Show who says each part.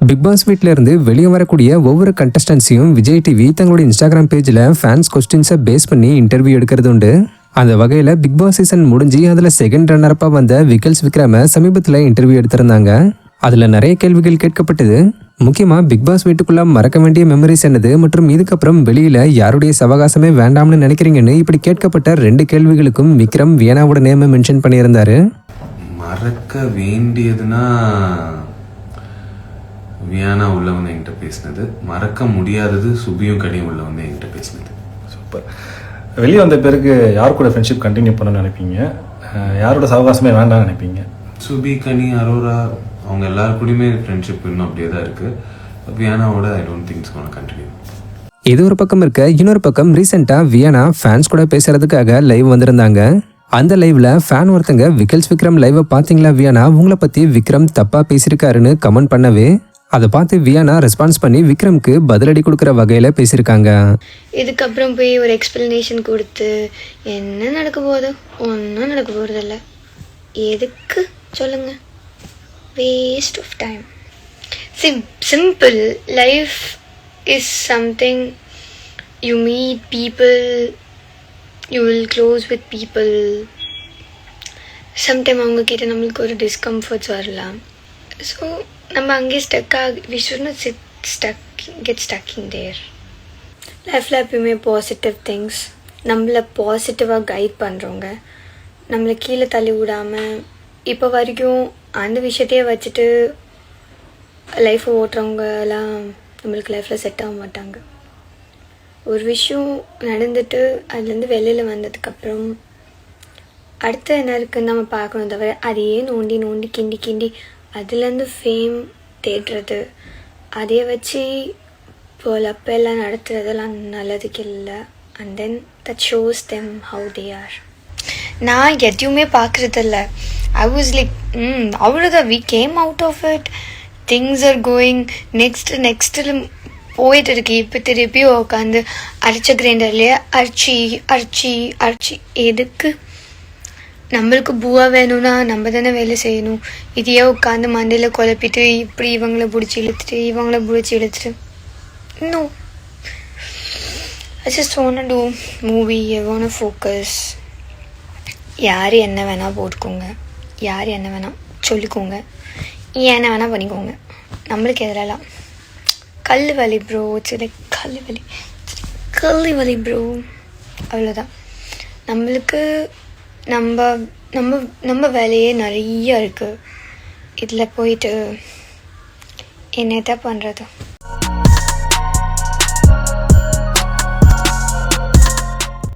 Speaker 1: Big pass வீட்ல இருந்து வெளியே வரக்கூடிய ஒவ்வொரு கண்டஸ்டன்ஸையும் விஜய் டிவி தங்களோட இன்ஸ்டாகிராம் பேஜ்ல ஃபேன்ஸ் கொஸ்டின்ஸை பேஸ் பண்ணி இன்டர்வியூ எடுக்கிறது உண்டு. அந்த வகையில பிக் பாஸ் சீசன் முடிஞ்சு அதுல செகண்ட் ரன்னரப்பா வந்த விக்கல்ஸ் விக்ரம சமீபத்துல இன்டர்வியூ எடுத்திருந்தாங்க. அதுல நிறைய கேள்விகள் கேட்கப்பட்டது. முக்கியமா பிக் பாஸ் வீட்டுக்குள்ள மறக்க வேண்டிய மெமரிஸ் என்னது மற்றும் இதுக்கப்புறம் வெளியில யாருடைய சவகாசமே வேண்டாம்னு நினைக்கிறீங்கன்னு இப்படி கேட்கப்பட்ட 2 கேள்விகளுக்கும் விக்ரம் வியனாவோட நேமை மென்ஷன் பண்ணியிருந்தாரு.
Speaker 2: மறக்க வேண்டியதுன்னா வியானா உள்ள வந்து என்கிட்ட பேசினது, மறக்க முடியாதது சுபியும் கனியும் உள்ள வந்து என்கிட்ட பேசினது.
Speaker 3: சூப்பர். வெளியே வந்த பிறகு யார் கூட ஃப்ரெண்ட்ஷிப் கண்டினியூ பண்ணணும்னு நினைப்பீங்க, யாரோட சவகாசமே வேண்டாம்னு நினைப்பீங்க?
Speaker 2: சுபி, கனி, அரோரா அவங்க எல்லாரு கூடயுமே ஃப்ரெண்ட்ஷிப் இன்னும் அப்படியே தான் இருக்கு. வியானாவோட I don't think it's gonna continue.
Speaker 1: இது ஒரு பக்கம் இருக்க, இன்னொரு பக்கம் ரீசெண்டா வியானா ஃபேன்ஸ் கூட பேசுறதுக்காக லைவ் வந்திருந்தாங்க. அந்த லைவ்ல ஃபேன் ஒருத்தங்க விக்கல்ஸ் விக்ரம் லைவை பாத்தீங்களா வியானா, உங்களை பத்தி விக்ரம் தப்பா பேசியிருக்காருன்னு கமெண்ட் பண்ணவே அதை பார்த்து வியானா ரெஸ்பான்ஸ் பண்ணி விக்ரம்க்கு பதிலடி கொடுக்குற வகையில பேசியிருக்காங்க.
Speaker 4: இதுக்கப்புறம் போய் ஒரு எக்ஸ்பிளனேஷன் கொடுத்து என்ன நடக்க போகுது, ஒன்றும் நடக்க போகிறதில்ல. எதுக்கு சொல்லுங்க, waste of time. Simple life is something. You meet people, you will close with people. Sometime அவங்கக்கிட்ட நம்மளுக்கு ஒரு டிஸ்கம்ஃபர்ட்ஸ் வரலாம். ஸோ நம்ம அங்கேயே we should not get stuck in there. லைஃப்பில் எப்பயுமே பாசிட்டிவ் திங்ஸ், நம்மளை பாசிட்டிவாக கைட் பண்ணுறவங்க, நம்மளை கீழே தள்ளி விடாமல் இப்போ வரைக்கும் அந்த விஷயத்தையே வச்சுட்டு லைஃப்பை ஓட்டுறவங்கலாம் நம்மளுக்கு லைஃப்பில் செட் ஆக மாட்டாங்க. ஒரு விஷயம் நடந்துட்டு அதுலேருந்து வெளியில் வந்ததுக்கப்புறம் அடுத்து என்ன இருக்குன்னு நம்ம பார்க்கணும், தவிர அதையே நோண்டி நோண்டி கிண்டி கிண்டி அதுலேருந்து ஃபேம் தேடுறது, அதே வச்சு பொழப்பெல்லாம் நடத்துறதெல்லாம் நல்லதுக்கு இல்லை. And then that shows them how they are. நான் எதையுமே பார்க்குறதில்ல. ஐ வாஸ் லைக் அவ்வளோதான், we came out of it, things are going next போயிட்டு இருக்கு. இப்போ திருப்பி உட்காந்து அரைச்ச கிரைண்டர்லேயே அரைச்சி எதுக்கு? நம்மளுக்கு பூவா வேணும்னா நம்ம தானே வேலை செய்யணும். இதையே உட்காந்து மண்டையில் குழப்பிட்டு இப்படி இவங்கள பிடிச்சி இழுத்துட்டு no. I just want to movie, I want focus. யார் என்ன வேணால் போட்டுக்கோங்க, யார் என்ன வேணால் சொல்லிக்கோங்க, என்ன வேணால் பண்ணிக்கோங்க. நம்மளுக்கு எதிரெல்லாம் கல் வலி ப்ரோ, சில கல் வலி ப்ரோ, அவ்வளோதான். நம்மளுக்கு நம்ம வேலையே நிறைய இருக்குது. இதில் போயிட்டு என்னதான் பண்ணுறது?